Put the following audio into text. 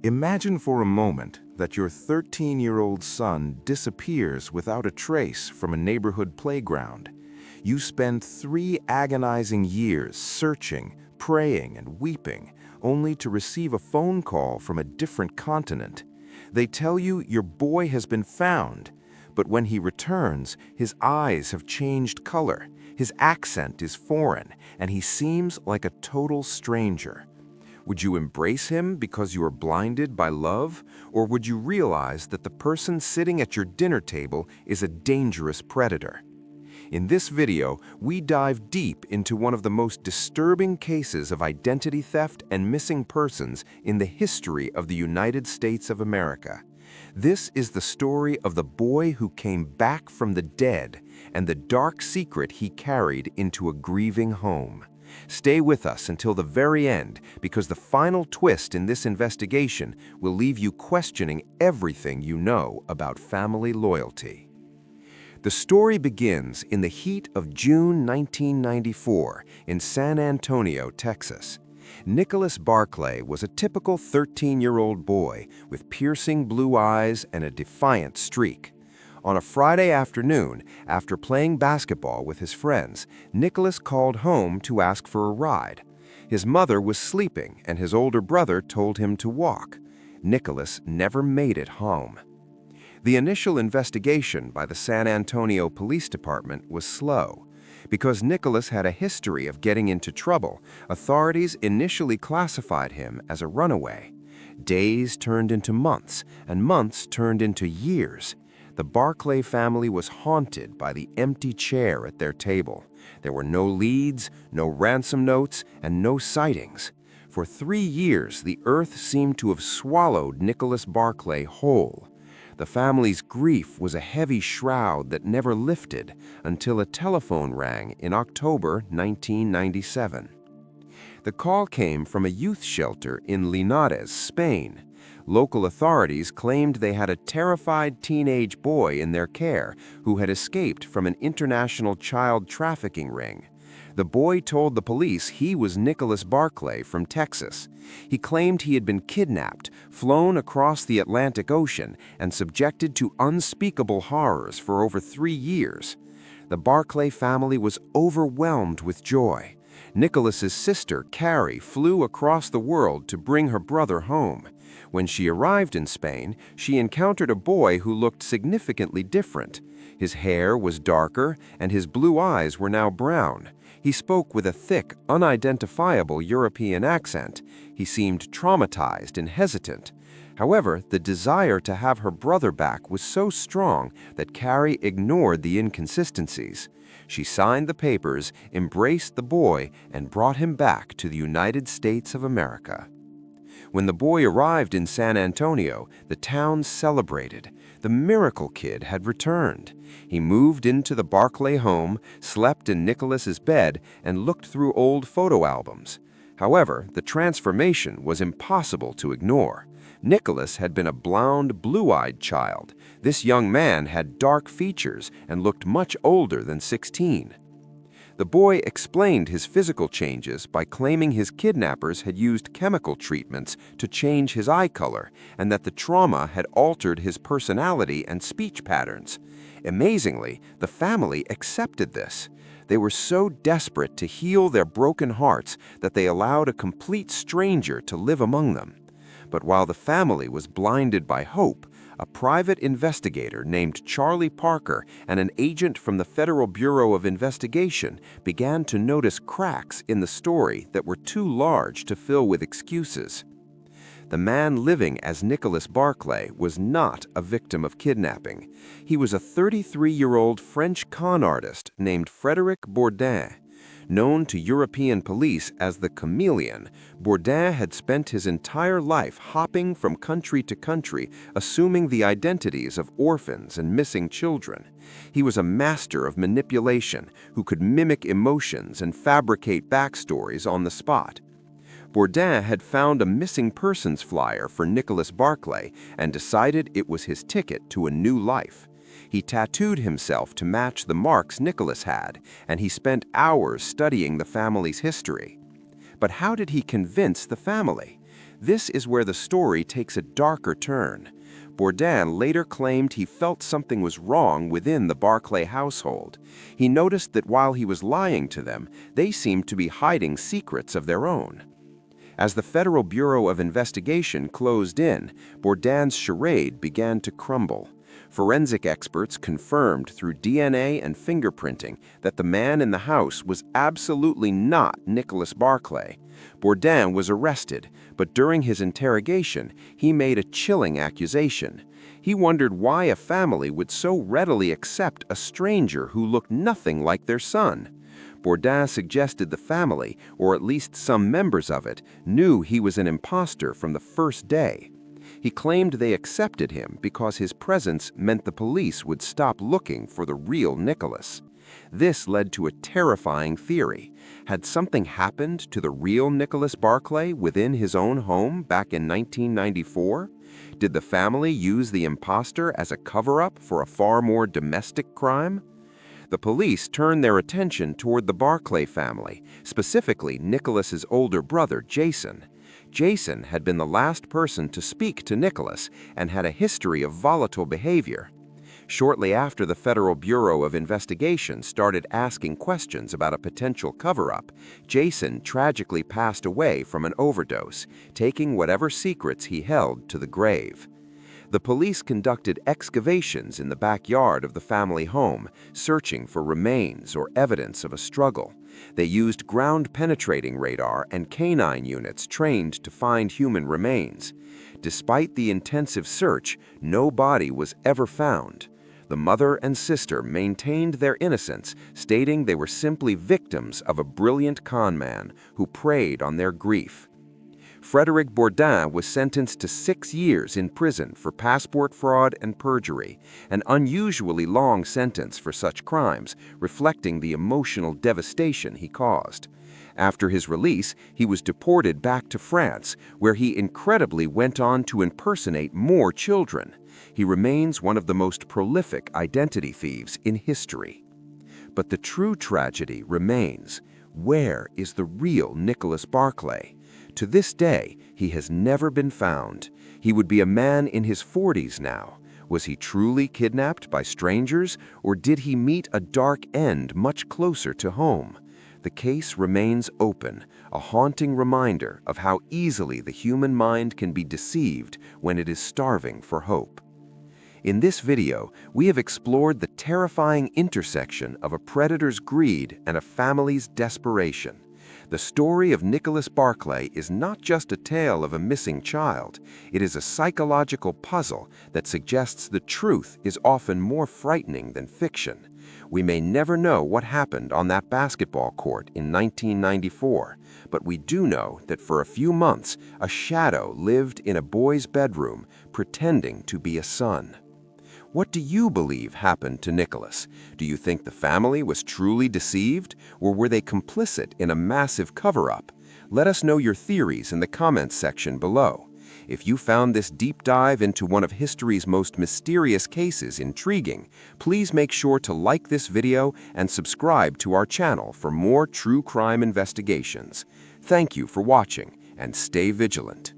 Imagine for a moment that your 13-year-old son disappears without a trace from a neighborhood playground. You spend 3 agonizing years searching, praying, and weeping, only to receive a phone call from a different continent. They tell you your boy has been found, but when he returns, his eyes have changed color, his accent is foreign, and he seems like a total stranger. Would you embrace him because you are blinded by love, or would you realize that the person sitting at your dinner table is a dangerous predator? In this video, we dive deep into one of the most disturbing cases of identity theft and missing persons in the history of the United States of America. This is the story of the boy who came back from the dead and the dark secret he carried into a grieving home. Stay with us until the very end, because the final twist in this investigation will leave you questioning everything you know about family loyalty. The story begins in the heat of June 1994 in San Antonio, Texas. Nicholas Barclay was a typical 13-year-old boy with piercing blue eyes and a defiant streak. On a Friday afternoon, after playing basketball with his friends, Nicholas called home to ask for a ride. His mother was sleeping, and his older brother told him to walk. Nicholas never made it home. The initial investigation by the San Antonio Police Department was slow. Because Nicholas had a history of getting into trouble, authorities initially classified him as a runaway. Days turned into months, and months turned into years. The Barclay family was haunted by the empty chair at their table. There were no leads, no ransom notes, and no sightings. For 3 years, the earth seemed to have swallowed Nicholas Barclay whole. The family's grief was a heavy shroud that never lifted until a telephone rang in October 1997. The call came from a youth shelter in Linares, Spain. Local authorities claimed they had a terrified teenage boy in their care who had escaped from an international child trafficking ring. The boy told the police he was Nicholas Barclay from Texas. He claimed he had been kidnapped, flown across the Atlantic Ocean, and subjected to unspeakable horrors for over 3 years. The Barclay family was overwhelmed with joy. Nicholas's sister, Carrie, flew across the world to bring her brother home. When she arrived in Spain, she encountered a boy who looked significantly different. His hair was darker, and his blue eyes were now brown. He spoke with a thick, unidentifiable European accent. He seemed traumatized and hesitant. However, the desire to have her brother back was so strong that Carrie ignored the inconsistencies. She signed the papers, embraced the boy, and brought him back to the United States of America. When the boy arrived in San Antonio, the town celebrated. The miracle kid had returned. He moved into the Barclay home, slept in Nicholas's bed, and looked through old photo albums. However, the transformation was impossible to ignore. Nicholas had been a blonde, blue-eyed child. This young man had dark features and looked much older than 16. The boy explained his physical changes by claiming his kidnappers had used chemical treatments to change his eye color and that the trauma had altered his personality and speech patterns. Amazingly, the family accepted this. They were so desperate to heal their broken hearts that they allowed a complete stranger to live among them. But while the family was blinded by hope, a private investigator named Charlie Parker and an agent from the Federal Bureau of Investigation began to notice cracks in the story that were too large to fill with excuses. The man living as Nicholas Barclay was not a victim of kidnapping. He was a 33-year-old French con artist named Frederic Bourdin. Known to European police as the Chameleon, Bourdin had spent his entire life hopping from country to country, assuming the identities of orphans and missing children. He was a master of manipulation who could mimic emotions and fabricate backstories on the spot. Bourdin had found a missing persons flyer for Nicholas Barclay and decided it was his ticket to a new life. He tattooed himself to match the marks Nicholas had, and he spent hours studying the family's history. But how did he convince the family? This is where the story takes a darker turn. Bourdin later claimed he felt something was wrong within the Barclay household. He noticed that while he was lying to them, they seemed to be hiding secrets of their own. As the Federal Bureau of Investigation closed in, Bourdin's charade began to crumble. Forensic experts confirmed through DNA and fingerprinting that the man in the house was absolutely not Nicholas Barclay. Bourdin was arrested, but during his interrogation, he made a chilling accusation. He wondered why a family would so readily accept a stranger who looked nothing like their son. Bourdin suggested the family, or at least some members of it, knew he was an imposter from the first day. He claimed they accepted him because his presence meant the police would stop looking for the real Nicholas. This led to a terrifying theory. Had something happened to the real Nicholas Barclay within his own home back in 1994? Did the family use the imposter as a cover-up for a far more domestic crime? The police turned their attention toward the Barclay family, specifically Nicholas's older brother, Jason. Jason had been the last person to speak to Nicholas and had a history of volatile behavior. Shortly after the Federal Bureau of Investigation started asking questions about a potential cover-up, Jason tragically passed away from an overdose, taking whatever secrets he held to the grave. The police conducted excavations in the backyard of the family home, searching for remains or evidence of a struggle. They used ground-penetrating radar and canine units trained to find human remains. Despite the intensive search, no body was ever found. The mother and sister maintained their innocence, stating they were simply victims of a brilliant con man who preyed on their grief. Frederic Bourdin was sentenced to 6 years in prison for passport fraud and perjury, an unusually long sentence for such crimes, reflecting the emotional devastation he caused. After his release, he was deported back to France, where he incredibly went on to impersonate more children. He remains one of the most prolific identity thieves in history. But the true tragedy remains. Where is the real Nicholas Barclay? To this day, he has never been found. He would be a man in his 40s now. Was he truly kidnapped by strangers, or did he meet a dark end much closer to home? The case remains open, a haunting reminder of how easily the human mind can be deceived when it is starving for hope. In this video, we have explored the terrifying intersection of a predator's greed and a family's desperation. The story of Nicholas Barclay is not just a tale of a missing child. It is a psychological puzzle that suggests the truth is often more frightening than fiction. We may never know what happened on that basketball court in 1994, but we do know that for a few months, a shadow lived in a boy's bedroom, pretending to be a son. What do you believe happened to Nicholas? Do you think the family was truly deceived, or were they complicit in a massive cover-up? Let us know your theories in the comments section below. If you found this deep dive into one of history's most mysterious cases intriguing, please make sure to like this video and subscribe to our channel for more true crime investigations. Thank you for watching, and stay vigilant.